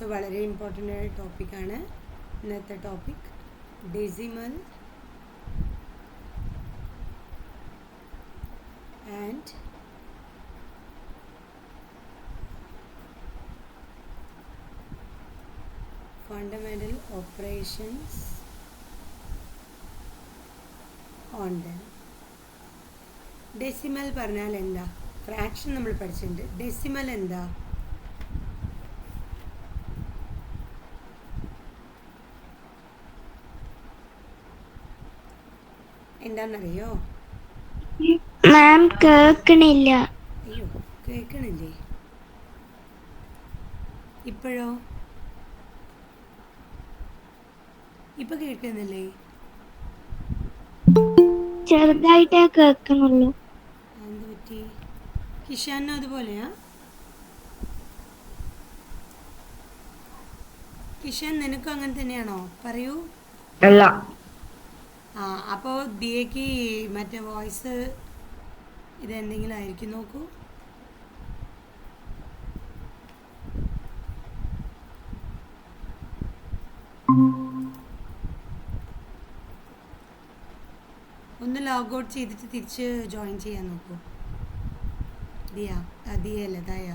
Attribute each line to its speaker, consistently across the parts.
Speaker 1: So വളരെ important ആയ ടോപ്പിക്കാണ് ഇന്നത്തെ topic. Decimal and fundamental operations on them. Decimal പറഞ്ഞാൽ എന്താ? ഫ്രാക്ഷൻ നമ്മൾ പഠിച്ചിട്ടുണ്ട്. ഡെസിമൽ എന്താ? എന്താണെന്നറിയോ?
Speaker 2: മാം കേൾക്കണില്ല.
Speaker 1: അയ്യോ, കേൾക്കണില്ലേ? ഇപ്പോഴോ? ഇപ്പൊ കേൾക്കുന്നില്ലേ?
Speaker 2: ചെറുതായിട്ടേ കേൾക്കണുള്ളൂ.
Speaker 1: എന്ത് പറ്റി? കിഷാനും അതുപോലെയാ? കിഷാൻ, നിനക്കും അങ്ങനെ തന്നെയാണോ? പറയൂ.
Speaker 3: അല്ല.
Speaker 1: ആ, അപ്പോൾ ദിയക്ക് മറ്റേ വോയിസ് ഇതെന്തെങ്കിലും ആയിരിക്കും. നോക്കൂ. ഒന്ന് ലോഗ് ഔട്ട് ചെയ്തിട്ട് തിരിച്ച് ജോയിൻ ചെയ്യാൻ നോക്കൂ. ദിയല്ല, ദയ.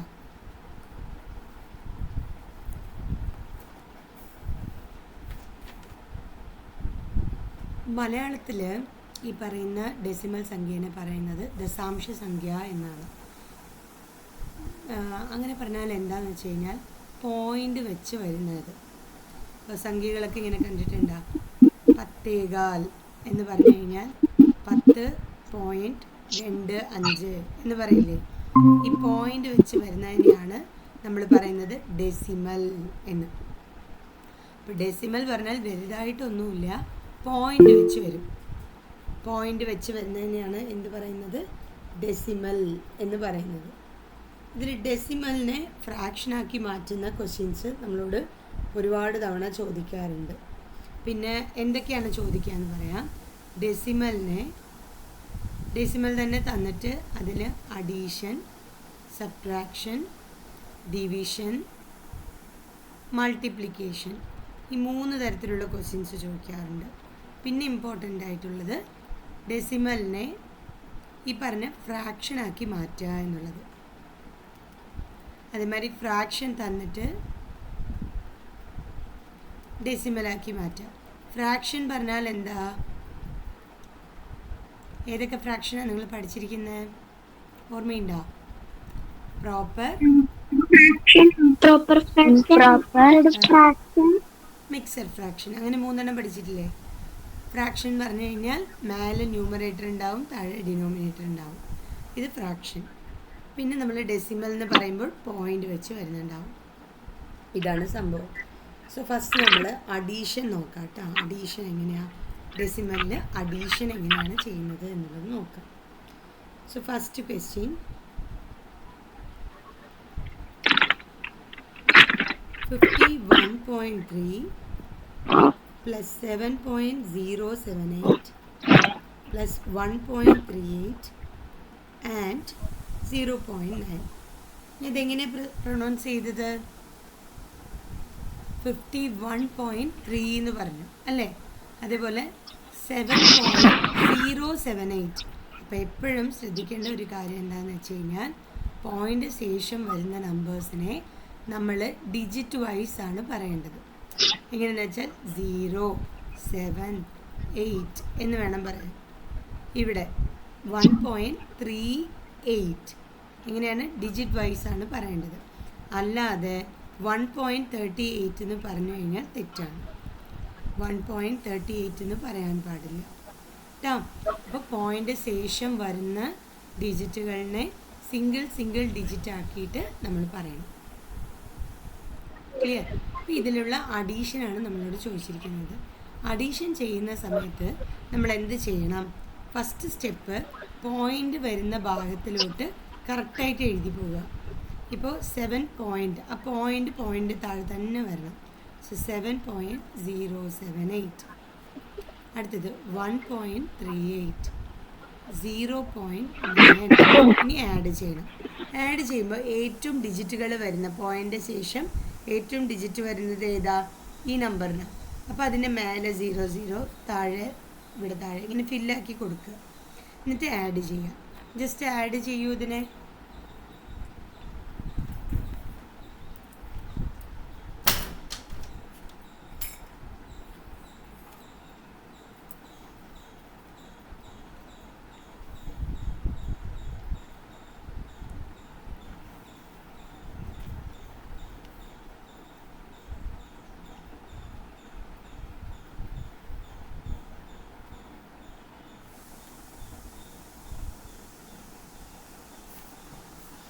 Speaker 1: മലയാളത്തിൽ ഈ പറയുന്ന ഡെസിമൽ സംഖ്യേനെ പറയുന്നത് ദശാംശ സംഖ്യ എന്നാണ്. അങ്ങനെ പറഞ്ഞാൽ എന്താണെന്ന് വെച്ച് കഴിഞ്ഞാൽ പോയിൻ്റ് വെച്ച് വരുന്നത്. ഇപ്പോൾ സംഖ്യകളൊക്കെ ഇങ്ങനെ കണ്ടിട്ടുണ്ടോ? 10 എന്ന് പറഞ്ഞു കഴിഞ്ഞാൽ 10.25 എന്ന് പറയില്ലേ? ഈ പോയിൻ്റ് വെച്ച് വരുന്നതിനെയാണ് നമ്മൾ പറയുന്നത് ഡെസിമൽ എന്ന്. ഇപ്പോൾ ഡെസിമൽ പറഞ്ഞാൽ വലുതായിട്ടൊന്നുമില്ല, പോയിൻ്റ് വെച്ച് വരും. പോയിൻ്റ് വെച്ച് വരുന്നതിനെയാണ് എന്ത് പറയുന്നത്? ഡെസിമൽ എന്ന് പറയുന്നത്. ഇതിൽ ഡെസിമലിനെ ഫ്രാക്ഷനാക്കി മാറ്റുന്ന ക്വസ്റ്റ്യൻസ് നമ്മളോട് ഒരുപാട് തവണ ചോദിക്കാറുണ്ട്. പിന്നെ എന്തൊക്കെയാണ് ചോദിക്കുക എന്ന് പറയാം. ഡെസിമൽ തന്നെ തന്നിട്ട് അതിൽ അഡീഷൻ, സബ്ട്രാക്ഷൻ, ഡിവിഷൻ, മൾട്ടിപ്ലിക്കേഷൻ, ഈ 3 തരത്തിലുള്ള ക്വസ്റ്റ്യൻസ് ചോദിക്കാറുണ്ട്. പിന്നെ ഇമ്പോർട്ടൻ്റ് ആയിട്ടുള്ളത് ഡെസിമലിനെ ഈ പറഞ്ഞ ഫ്രാക്ഷനാക്കി മാറ്റുക എന്നുള്ളത്. അതേമാതിരി ഫ്രാക്ഷൻ തന്നിട്ട് ഡെസിമലാക്കി മാറ്റുക. ഫ്രാക്ഷൻ പറഞ്ഞാൽ എന്താ? ഏതൊക്കെ ഫ്രാക്ഷനാണ് നിങ്ങൾ പഠിച്ചിരിക്കുന്നത്? ഓർമ്മയുണ്ടോ? പ്രോപ്പർ
Speaker 2: ഫ്രാക്ഷൻ,
Speaker 1: മിക്സഡ് ഫ്രാക്ഷൻ, അങ്ങനെ 3 പഠിച്ചിട്ടില്ലേ? ഫ്രാക്ഷൻ പറഞ്ഞു കഴിഞ്ഞാൽ മേലെ ന്യൂമറേറ്റർ ഉണ്ടാവും, താഴെ ഡിനോമിനേറ്റർ ഉണ്ടാവും. ഇത് ഫ്രാക്ഷൻ. പിന്നെ നമ്മൾ ഡെസിമൽ എന്ന് പറയുമ്പോൾ പോയിൻ്റ് വെച്ച് വരുന്നുണ്ടാവും. ഇതാണ് സംഭവം. സോ ഫസ്റ്റ് നമ്മൾ അഡീഷൻ നോക്കാം കേട്ടോ. അഡീഷൻ എങ്ങനെയാണ്? ഡെസിമലിൽ അഡീഷൻ എങ്ങനെയാണ് ചെയ്യുന്നത് എന്നുള്ളത് നോക്കാം. So first question, 51.3 plus 7.078 plus 1.38 and 0.9. ഇതെങ്ങനെ പ്രൊണൗൺസ് ചെയ്തത്? 51.3 എന്ന് പറഞ്ഞു അല്ലേ? അതേപോലെ 7.078. അപ്പോൾ എപ്പോഴും ശ്രദ്ധിക്കേണ്ട ഒരു കാര്യം എന്താണെന്ന് വെച്ച് കഴിഞ്ഞാൽ പോയിൻ്റ് ശേഷം വരുന്ന നമ്പേഴ്സിനെ നമ്മൾ ഡിജിറ്റ് വൈസ് ആണ് പറയേണ്ടത്. എങ്ങനെയെന്ന് വെച്ചാൽ 0, 7, 8 എന്ന് വേണം പറയാൻ. ഇവിടെ 1.38 എങ്ങനെയാണ്? ഡിജിറ്റ് വൈസ് ആണ് പറയേണ്ടത്. അല്ലാതെ 1.38 എന്ന് പറഞ്ഞു കഴിഞ്ഞാൽ തെറ്റാണ്. 1.38 എന്ന് പറയാൻ പാടില്ല കേട്ടോ. അപ്പോൾ പോയിൻ്റ് ശേഷം വരുന്ന ഡിജിറ്റുകളിനെ സിംഗിൾ ഡിജിറ്റ് ആക്കിയിട്ട് നമ്മൾ പറയണം. ക്ലിയർ? അപ്പോൾ ഇതിലുള്ള അഡീഷനാണ് നമ്മളോട് ചോദിച്ചിരിക്കുന്നത്. അഡീഷൻ ചെയ്യുന്ന സമയത്ത് നമ്മൾ എന്ത് ചെയ്യണം? ഫസ്റ്റ് സ്റ്റെപ്പ് പോയിൻ്റ് വരുന്ന ഭാഗത്തിലോട്ട് കറക്റ്റായിട്ട് എഴുതി പോവുക. ഇപ്പോൾ 7 പോയിൻ്റ്, ആ പോയിൻ്റ് താഴെ തന്നെ വരണം. സോ 7.078. അടുത്തത് 1.38, 0.9. ഇനി ആഡ് ചെയ്യണം. ആഡ് ചെയ്യുമ്പോൾ ഏറ്റവും ഡിജിറ്റുകൾ വരുന്ന പോയിൻ്റ് ശേഷം ഏറ്റവും ഡിജിറ്റ് വരുന്നത് ഏതാ? ഈ നമ്പറിന്. അപ്പോൾ അതിൻ്റെ മേലെ 00, താഴെ ഇവിടെ താഴെ ഇങ്ങനെ ഫില്ലാക്കി കൊടുക്കുക. എന്നിട്ട് ആഡ് ചെയ്യുക. ജസ്റ്റ് ആഡ് ചെയ്യൂ ഇതിനെ.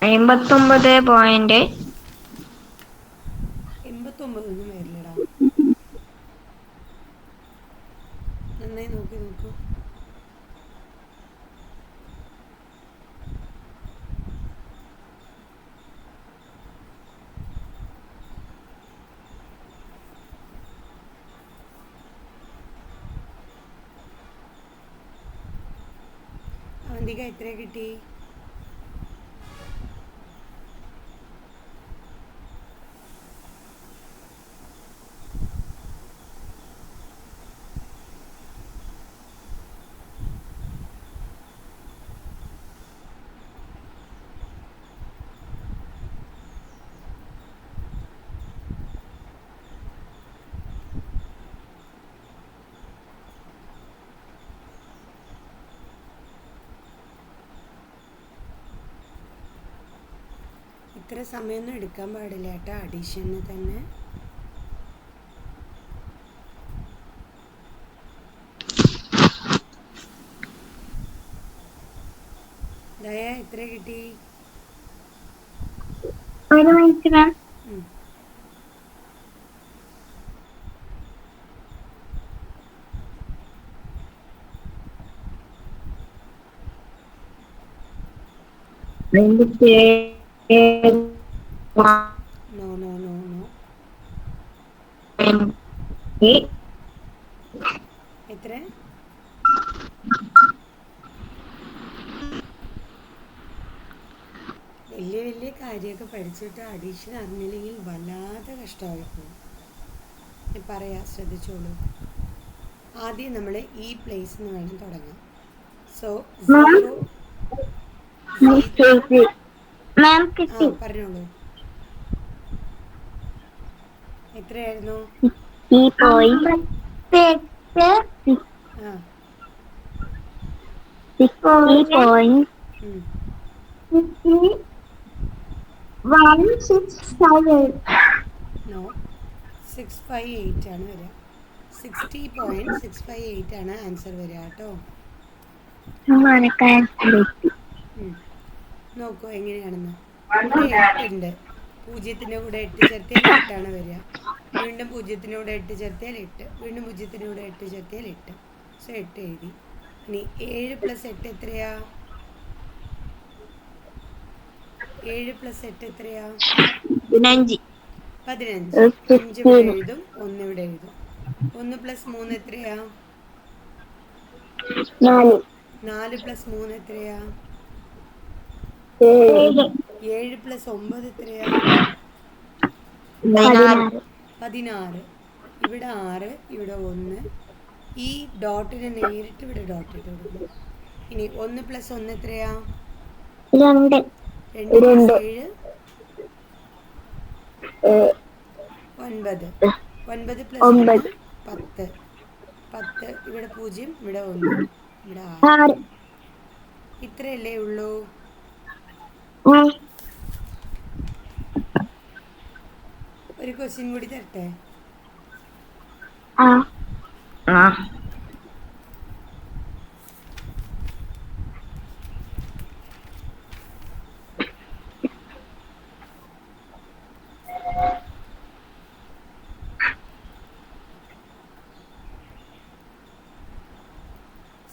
Speaker 2: $89.89
Speaker 1: ഒന്നും വരില്ലടാ. നന്നായി നോക്കൂ. അവന്തിക എത്ര കിട്ടി? ഇത്ര സമയമൊന്നും എടുക്കാൻ പാടില്ല കേട്ടോ അഡീഷന് തന്നെ. ദയ എത്ര കിട്ടി?
Speaker 2: 1 മിനിറ്റ് മാം.
Speaker 1: നോ. എത്ര? വലിയ കാര്യമൊക്കെ പഠിച്ചിട്ട് അഡീഷൻ അറിഞ്ഞില്ലെങ്കിൽ വല്ലാതെ കഷ്ടമായിപ്പോകും. ഞാൻ പറയാം, ശ്രദ്ധിച്ചോളൂ. ആദ്യം നമ്മൾ ഈ പ്ലേസിൽ നിന്ന് വേണം തുടങ്ങാം. സോ 0 പറഞ്ഞോളൂ. എത്രയായിരുന്നു? നോ, 658 ആണ് വരിക. 60.658 ആണ് ആൻസർ വരിക കേട്ടോ. നോക്കൂ എങ്ങനെയാണെന്ന്. ഇവിടെ 8 ഉണ്ട്. 0ൻ്റെ കൂടെ 8 ചേർത്തിയാൽ 8 വരിക. വീണ്ടും 0ൻ്റെ കൂടെ 8 ചേർത്തിയാൽ 8. വീണ്ടും 0ൻ്റെ കൂടെ 8 ചേർത്തിയാൽ 8. സോ 8 എഴുതി. ഇനി 7 + 8 എത്രയാ? 7 + 8 എത്രയാ? 15. 5 ഇവിടെ എഴുതും, 1 ഇവിടെ എഴുതും. 1 + 3 എത്രയാ? 4 + 3 എത്രയാ? 7 + 9 എത്രയാ? 16. ഇവിടെ 6, ഇവിടെ 1. ഈ ഡോട്ടിനെ നേരിട്ട് ഇവിടെ ഡോട്ട് ഇട്ട് കൊടുക്കണം. ഇനി 1 + 1 എത്രയാ? 2 + 7 9. 9 + 1 10. 10 ഇവിടെ 0, ഇവിടെ 1, ഇവിടെ 6. ഇത്രയല്ലേ ഉള്ളൂ. ഒരു ക്വസ്റ്റ്യൻ കൂടി തരട്ടെ?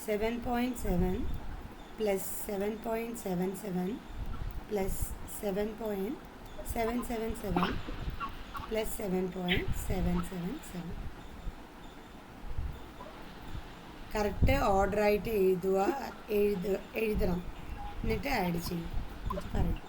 Speaker 1: $7.7 + 7.77 + 7.777 + 7.777. കറക്റ്റ് ഓർഡറായിട്ട് എഴുതണം. എന്നിട്ട് ആഡ് ചെയ്യും. എന്നിട്ട് പറയും.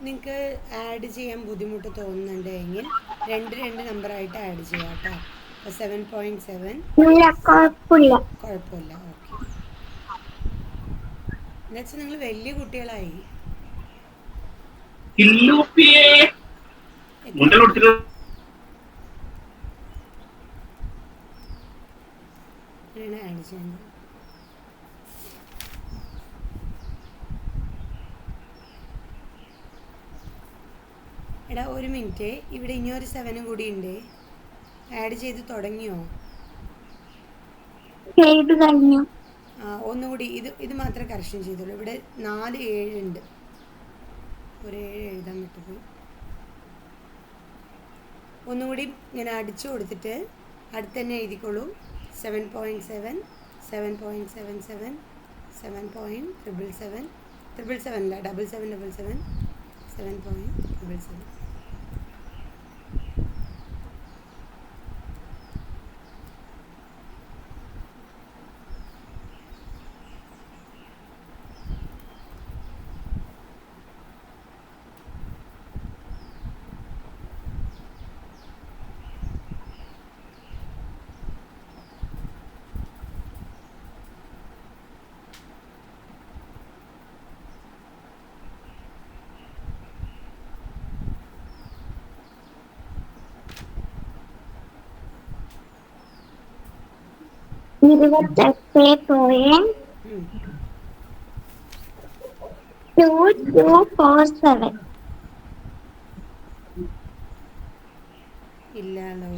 Speaker 1: നിങ്ങൾക്ക് ആഡ് ചെയ്യാൻ ബുദ്ധിമുട്ട് തോന്നുന്നുണ്ടെങ്കിൽ രണ്ട് നമ്പറായിട്ട് ആഡ് ചെയ്യാം കേട്ടോ. അപ്പോൾ 7.7
Speaker 2: ഇല്ല, കുഴപ്പമില്ല.
Speaker 1: കുഴപ്പമില്ല. ഓക്കെ, എന്നുവെച്ചാൽ നിങ്ങൾ വലിയ കുട്ടികളായി. അങ്ങനെയാണ് ആഡ് ചെയ്യുന്നത്. എടാ ഒരു മിനിറ്റ്, ഇവിടെ ഇനിയൊരു 7 കൂടി ഉണ്ട്. ആഡ് ചെയ്ത് തുടങ്ങിയോ?
Speaker 2: ചെയ്ത് കഴിഞ്ഞു.
Speaker 1: ഒന്നുകൂടി ഇത് മാത്രമേ കറക്ഷൻ ചെയ്തുള്ളൂ. ഇവിടെ 4 7 ഉണ്ട്. ഒരു 7 എഴുതാൻ വിട്ടുപോയി. ഒന്നുകൂടി ഇങ്ങനെ അടിച്ചു കൊടുത്തിട്ട് അടുത്ത് തന്നെ എഴുതിക്കോളൂ. 7.7 7.77 7.777 777 അല്ല 7777 7.77. ഉം.
Speaker 2: 2247.
Speaker 1: ഇല്ലാലോ,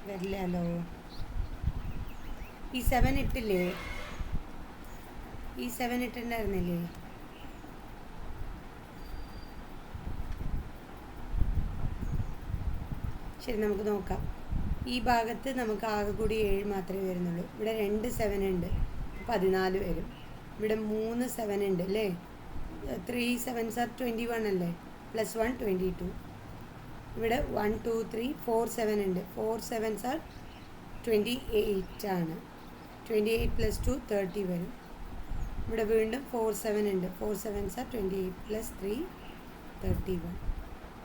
Speaker 1: വരില്ലാലോ. ഈ 7 ഇട്ടില്ലേ? ഈ 7 ഇട്ടിട്ടുണ്ടായിരുന്നില്ലേ? ശരി, നമുക്ക് നോക്കാം. ഈ ഭാഗത്ത് നമുക്ക് ആകെ കൂടി 7 മാത്രമേ വരുന്നുള്ളൂ. ഇവിടെ 2 7 ഉണ്ട്, 14 വരും. ഇവിടെ 3 7 ഉണ്ട് അല്ലേ? 3 7s are 21 അല്ലേ? +1 22. ഇവിടെ 1 2 3 4 7 ഉണ്ട്. 4 7s are 28 ആണ്. 28 + 2 30 വരും. ഇവിടെ വീണ്ടും 4 7 ഉണ്ട്. 4 7s are 28 + 3 31.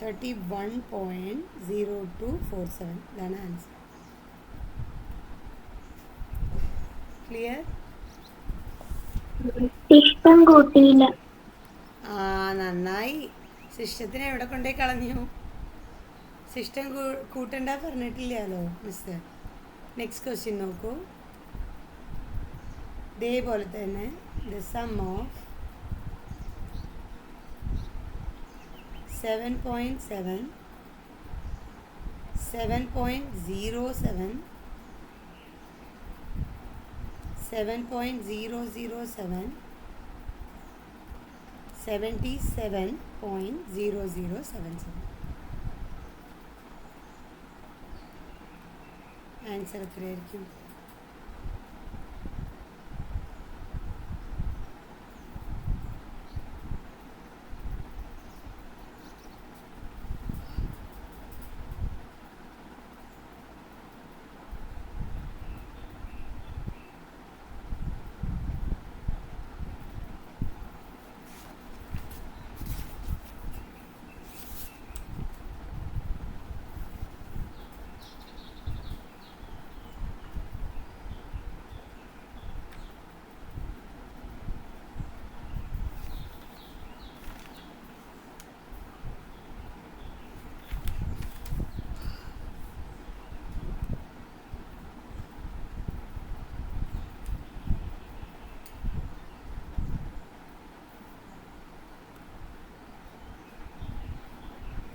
Speaker 1: 31.0247. ഇതാണ് ആൻസർ. ക്ലിയർ?
Speaker 2: ഇഷ്ടം കൂട്ടിയില്ല.
Speaker 1: നന്നായി. സിസ്റ്റത്തിനെ എവിടെ കൊണ്ടേ കളഞ്ഞു? സിസ്റ്റം കൂട്ടണ്ട പറഞ്ഞിട്ടില്ലല്ലോ മിസ്. നെക്സ്റ്റ് ക്വസ്റ്റ്യൻ നോക്കൂ. ഇതേപോലെ തന്നെ ദ സം ഓഫ് 7.7 7.07 7.007 77.0077. ആൻസർ എത്രയായിരിക്കും?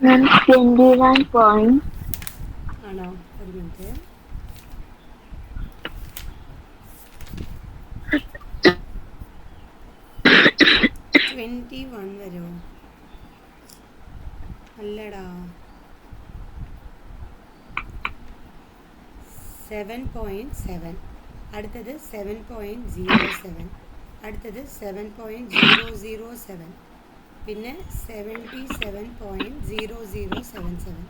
Speaker 2: ഞാൻ 21 പോയിന്റ്
Speaker 1: ആണോ? ഒരു മിനിറ്റ്. $21 വരുമോ? അല്ലടാ, 7.7. അടുത്തത് 7.07. അടുത്തത് 7.007. പിന്നെ 77.0077.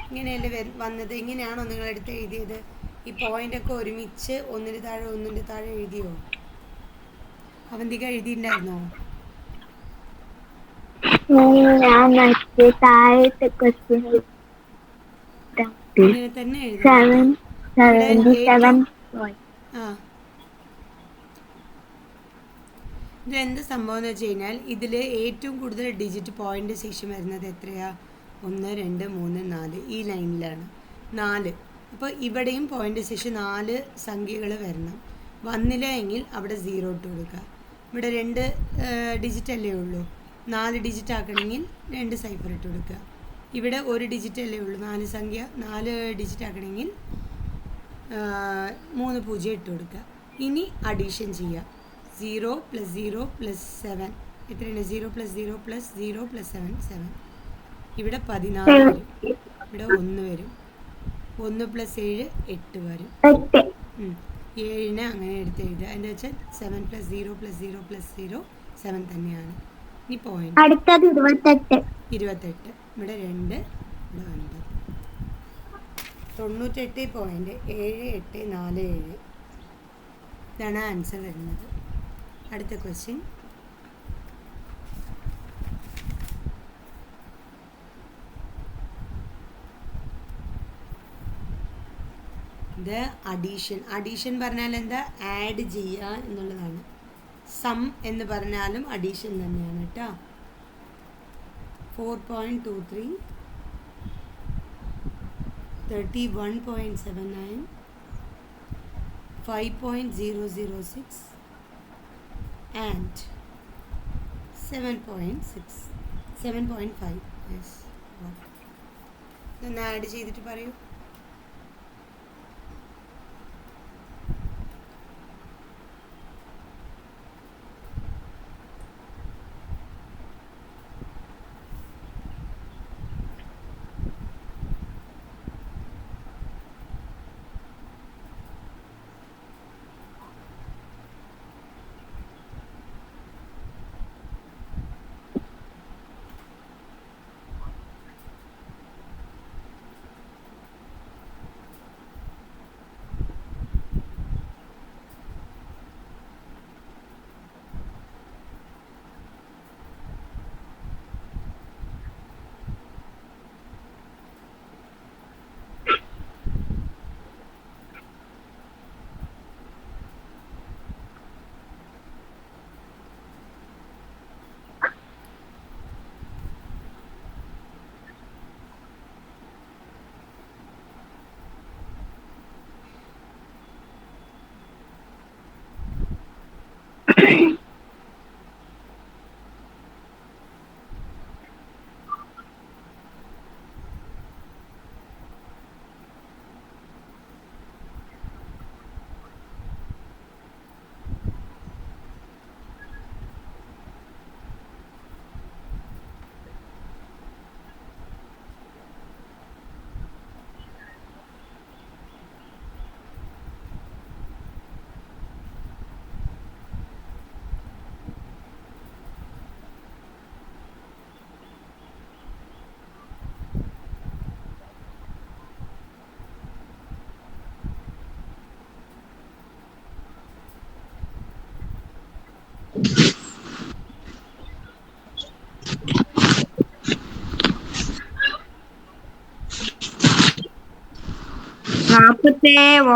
Speaker 1: ഇങ്ങനെയല്ലേ വന്നത്? ഇങ്ങനെയാണോ നിങ്ങളെടുത്ത് എഴുതിയത്? ഈ പോയിൻ്റൊക്കെ ഒരുമിച്ച് ഒന്നിന് താഴെ എഴുതിയോ? അവന്തിക എഴുതിയിട്ടുണ്ടായിരുന്നോ?
Speaker 2: ഞാൻ നോക്കി താഴത്തെ ക്വസ്റ്റ്യൻ
Speaker 1: ഇങ്ങനെ തന്നെ എഴുതണം കേട്ടോ. ഇവിടെ
Speaker 2: 77
Speaker 1: ഏറ്റവും
Speaker 2: പോയിന്റ്.
Speaker 1: ആ ഇതെന്ത് സംഭവം എന്ന് വെച്ച് കഴിഞ്ഞാൽ ഇതിൽ ഏറ്റവും കൂടുതൽ ഡിജിറ്റ് പോയിന്റ് ശേഷം വരുന്നത് എത്രയാ? 1 2 3 4 ഈ ലൈനിലാണ് 4. അപ്പോൾ ഇവിടെയും പോയിന്റ് ശേഷം 4 സംഖ്യകൾ വരണം. വന്നില്ല എങ്കിൽ അവിടെ 0 ഇട്ട് കൊടുക്കുക. ഇവിടെ 2 ഡിജിറ്റ് അല്ലേ ഉള്ളൂ, 4 ഡിജിറ്റ് ആക്കണമെങ്കിൽ 2 സൈഫർ ഇട്ട് കൊടുക്കുക. ഇവിടെ 1 ഡിജിറ്റ് അല്ലേ ഉള്ളൂ, 4 ഡിജിറ്റ് ആക്കണമെങ്കിൽ 3 പൂജ്യം ഇട്ട് കൊടുക്കുക. ഇനി അഡീഷൻ ചെയ്യുക. 0 + 0 + 7 എത്രയാണ്? 0 + 0 + 0 + 7 7. ഇവിടെ 14 വരും, ഇവിടെ 1 വരും. 1 + 7 8 വരും. 7നെ അങ്ങനെ എടുത്ത് എഴുതുക. എന്താ വെച്ചാൽ 7 + 0 + 0 + 0 7 തന്നെയാണ്. ഇനി പോയിന്റ്
Speaker 2: അടുത്തത് 28.
Speaker 1: 28. ഇവിടെ 2, ഇവിടെ 9. 98.7847. ഇതാണ് ആൻസർ വരുന്നത്. അടുത്ത ക്വസ്റ്റ്യൻ. ഇത് അഡീഷൻ പറഞ്ഞാൽ എന്താ? ആഡ് ചെയ്യുക എന്നുള്ളതാണ്. സം എന്ന് പറഞ്ഞാലും അഡീഷൻ തന്നെയാണ് കേട്ടോ. 4.23 31.79 5.006 and 7.5. യെസ്, ഇതൊന്ന് ആഡ് ചെയ്തിട്ട് പറയൂ.
Speaker 2: നാപ്പത്തേഴോ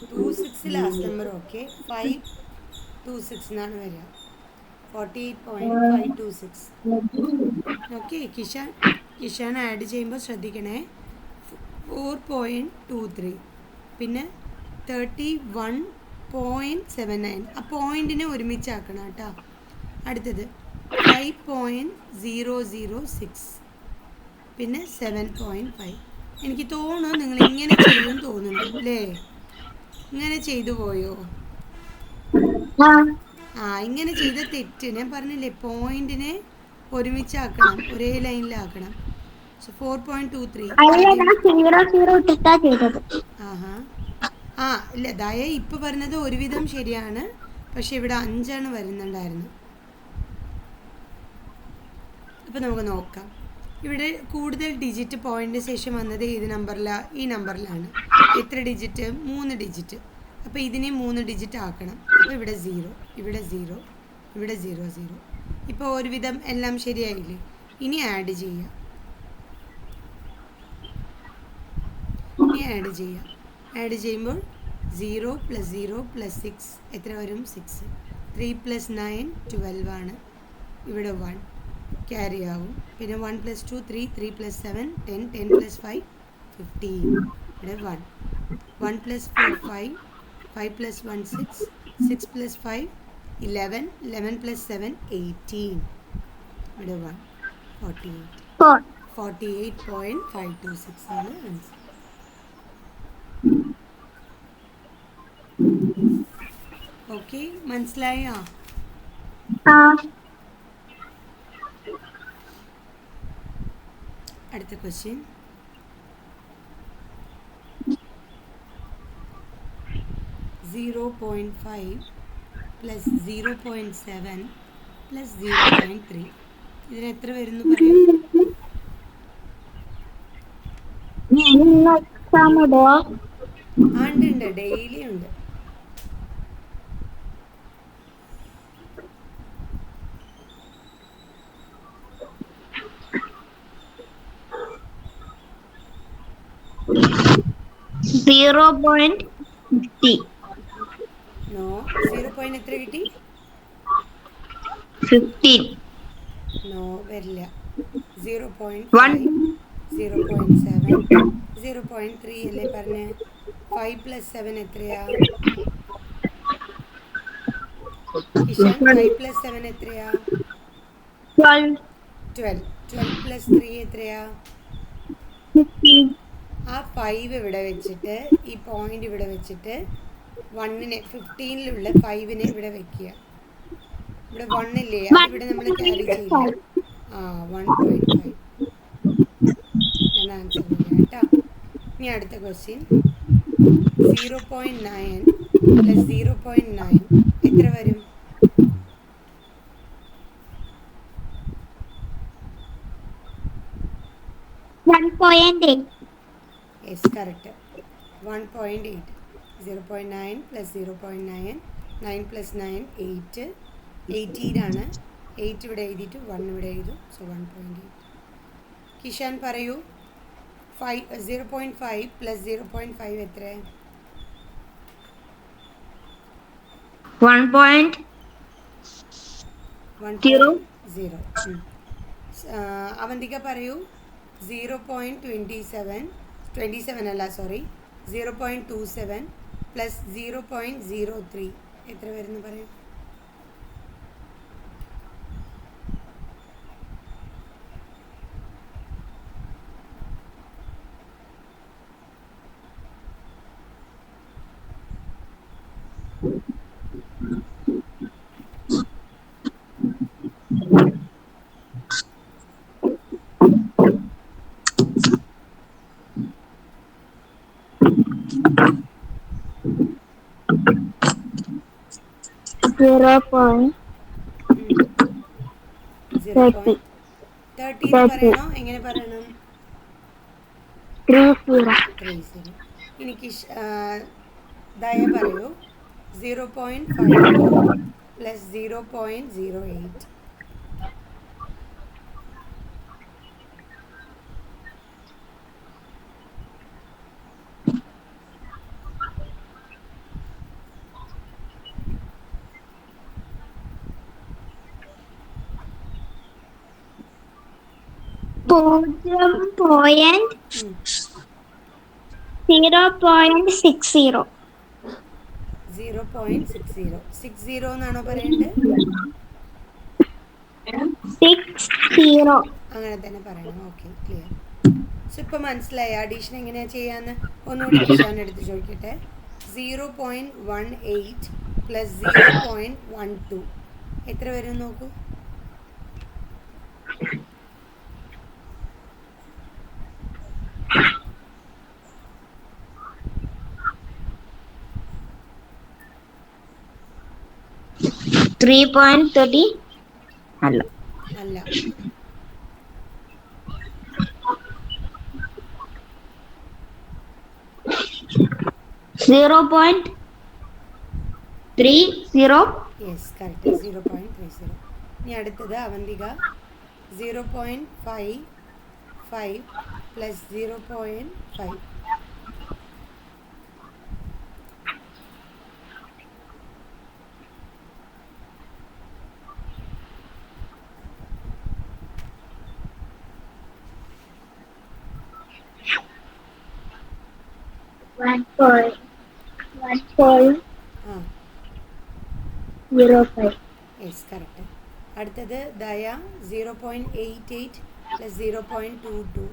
Speaker 1: 26 ലാസ്റ്റ് നമ്പർ. ഓക്കെ, 526 എന്നാണ് വരിക. 48.526. ഓക്കെ, കിഷാൻ ആഡ് ചെയ്യുമ്പോൾ ശ്രദ്ധിക്കണേ. 4.23 പിന്നെ 31.79. ആ പോയിന്റിനെ ഒരുമിച്ചാക്കണം കേട്ടോ. അടുത്തത് 5.006 പിന്നെ 7.5. എനിക്ക് തോന്നുന്നു നിങ്ങൾ ഇങ്ങനെ ചെയ്യുമെന്ന് തോന്നുന്നു അല്ലേ? ഇങ്ങനെ ചെയ്തു പോയോ? ഇങ്ങനെ ചെയ്ത തെറ്റ് ഞാൻ പറഞ്ഞില്ലേ, പോയിന്റിനെ ഒരുമിച്ചാക്കണം, ഒരേ ലൈനിലാക്കണം. 4.23. ആഹാ, ഇല്ല ദയ ഇപ്പൊ പറഞ്ഞത് ഒരുവിധം ശരിയാണ്. പക്ഷേ ഇവിടെ 5 വരുന്നുണ്ടായിരുന്നു. അപ്പോൾ നമുക്ക് നോക്കാം. ഇവിടെ കൂടുതൽ ഡിജിറ്റ് പോയിൻ്റ് ശേഷം വന്നത് ഏത് നമ്പറിലാണ്? ഈ നമ്പറിലാണ്. എത്ര ഡിജിറ്റ്? 3 ഡിജിറ്റ്. അപ്പോൾ ഇതിനെ 3 ഡിജിറ്റ് ആക്കണം. അപ്പോൾ ഇവിടെ 0, ഇവിടെ 0, ഇവിടെ 0 0. ഇപ്പോൾ ഒരുവിധം എല്ലാം ശരിയായില്ലേ? ഇനി ആഡ് ചെയ്യാം. ആഡ് ചെയ്യുമ്പോൾ 0 + 0 + 6 എത്ര വരും? 6. 3 + 9 12 ആണ്. ഇവിടെ 1 ക്യാരി ആവും. പിന്നെ 1 + 2 3, 3 + 7 10, 10 + 5 15. ഇവിടെ 1 + 4 5, 5 + 1 6, 6 + 5 11, 11 + 7 18. ഇവിടെ 1 48. 48.526 ആണ് ആൻസർ. ഓക്കെ, മനസ്സിലായോ? അടുത്ത ക്വസ്റ്റ്യൻ. 0.5 + 0.7 + 0.3 ഇതിന് എത്ര വരുന്നു പറയൂ? ഉണ്ട്, ഡെയിലി ഉണ്ട്. നോ, 0. എത്ര കിട്ടി?
Speaker 2: 15.
Speaker 1: നോ, വരില്ല. 0.5, 0.7, 0.3 അല്ലേ പറഞ്ഞ്? 5 + 7 എത്രയാ? കിഷൻ, 5 + 7 എത്രയാ?
Speaker 2: 12.
Speaker 1: 12. 12 + 3 എത്രയാ?
Speaker 2: 15.
Speaker 1: ആ 5 ഇവിടെ വെച്ചിട്ട് ഈ പോയിന്റ് ഇവിടെ വെച്ചിട്ട് 1നെ 15ലുള്ള 5നെ ഇവിടെ വെക്കുക. ഇവിടെ 1 ഇല്ലേ? അതിവിടെ നമ്മൾ ക്യാരി ചെയ്യില്ല. 1.5 ഞാൻ ആൻസർ വരിക കേട്ടോ. ഇനി അടുത്ത ക്വസ്റ്റ്യൻ. 0.9 + 0.9 എത്ര വരും?
Speaker 2: 1.8.
Speaker 1: Yes, correct. 1.8. 0.9 + 0.9, 9 + 9 8, 18 ആണ്. 8 ഇവിടെ എഴുതിയിട്ട് 1 ഇവിടെ എഴുതും. സോ 1.8. കിഷാൻ പറയൂ, 0.5 + 0.5 എത്ര?
Speaker 2: 1.0.
Speaker 1: അവന്തിക പറയൂ, 0.27 അല്ല, സോറി, 0.27 + 0.03 എത്ര വരുന്നു പറയൂ?
Speaker 2: .30
Speaker 1: പറയണോ? എങ്ങനെ പറയണം? 30. ഇനി ദയ പറയൂ, 0.52 + 0.08.
Speaker 2: .0.60.
Speaker 1: 60 എന്നാണോ പറയേണ്ടത്?
Speaker 2: 60.
Speaker 1: അങ്ങനെ തന്നെ പറയണം. Okay, clear. സോ ഇപ്പോൾ മനസ്സിലായി അഡീഷൻ എങ്ങനെയാണ് ചെയ്യാന്ന്? ഒന്നുകൂടി കിഷാൻ എടുത്ത് ചോദിക്കട്ടെ. 0.18 + 0.12 എത്ര വരും നോക്കൂ?
Speaker 2: 3.30 അല്ല
Speaker 1: അല്ല.
Speaker 2: 0.30.
Speaker 1: Yes, correct. 0.30. ഇനി അടുത്തത് അവന്തിക. 0.55 പ്ലസ് 0.5.
Speaker 2: 1.05.
Speaker 1: ആ, യെസ്, കറക്റ്റ്. അടുത്തത് ദയ. 0.88 പ്ലസ് 0.22.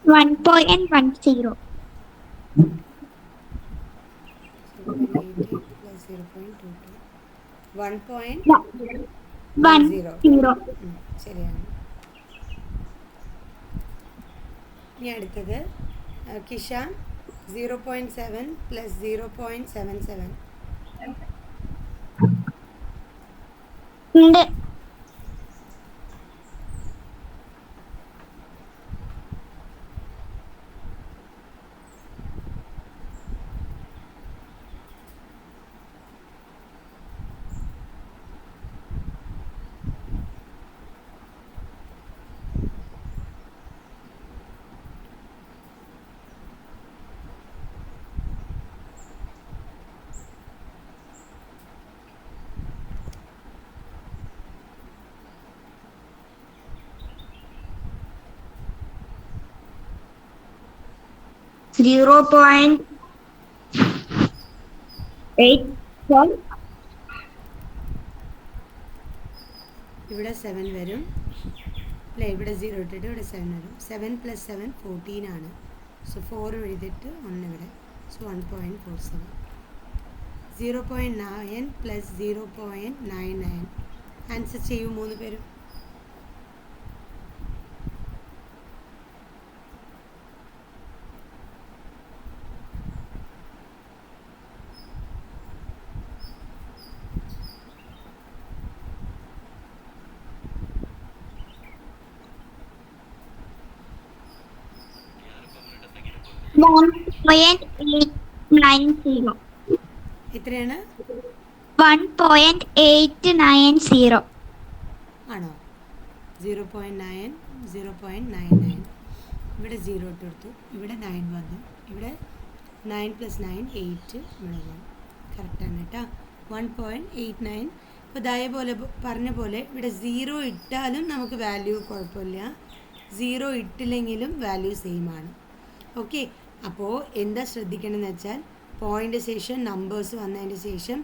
Speaker 2: 1.10.
Speaker 1: 0.88 പ്ലസ് 0.22. 1.10.
Speaker 2: 10.
Speaker 1: ശരിയാണ്. ഇനി അടുത്തത് കിഷാൻ. 0.7 പ്ലസ് 0.77.
Speaker 2: ഉണ്ട്. 0.84.
Speaker 1: ഇവിടെ 7 വരും അല്ലേ? ഇവിടെ 0 ഇട്ടിട്ട് ഇവിടെ 7 വരും. 7 പ്ലസ് 7 14 ആണ്. സോ 4 എഴുതിയിട്ട് 1 ഇവിടെ. സോ 1.47. 0.9 പ്ലസ് 0.99. ആൻസർ ചെയ്യൂ 3 പേരും. എത്രയാണ്?
Speaker 2: 1.890.
Speaker 1: ആണോ? 0.9, 0.99. ഇവിടെ 0 ഇട്ട് കൊടുത്തു. ഇവിടെ 9 വന്നു. ഇവിടെ 9 പ്ലസ് 9 8 ഇവിടെ വന്നു. കറക്റ്റാണ് കേട്ടോ. 1.89. ഇപ്പോൾ ഇതേപോലെ പറഞ്ഞ പോലെ ഇവിടെ 0 ഇട്ടാലും നമുക്ക് വാല്യൂ കുഴപ്പമില്ല, 0 ഇട്ടില്ലെങ്കിലും വാല്യൂ സെയിം ആണ്. ഓക്കെ. അപ്പോൾ എന്താ ശ്രദ്ധിക്കണമെന്ന് വെച്ചാൽ പോയിൻ്റ് ശേഷം നമ്പേഴ്സ് വന്നതിന് ശേഷം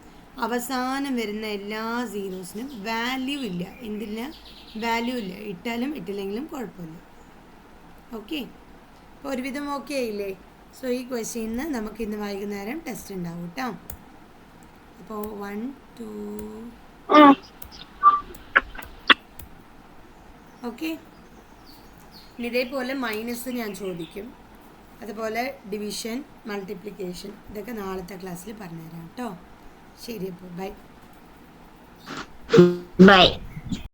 Speaker 1: അവസാനം വരുന്ന എല്ലാ സീറോസിനും വാല്യൂ ഇല്ല. എന്തില്ല? വാല്യൂ ഇല്ല. ഇട്ടാലും ഇട്ടില്ലെങ്കിലും കുഴപ്പമില്ല. ഓക്കെ. അപ്പോൾ ഒരുവിധം ഓക്കെ ആയില്ലേ? സോ ഈ ക്വസ്റ്റ്യനിൽ നമുക്ക് ഇന്ന് വൈകുന്നേരം ടെസ്റ്റ് ഉണ്ടാവും കേട്ടോ. അപ്പോൾ 1 2 ഓക്കെ. ഇതേപോലെ മൈനസ് ഞാൻ ചോദിക്കും, അതുപോലെ ഡിവിഷൻ, മൾട്ടിപ്ലിക്കേഷൻ, ഇതൊക്കെ നാളത്തെ ക്ലാസ്സിൽ പറഞ്ഞുതരാം കേട്ടോ. ശരി, അപ്പോൾ ബൈ.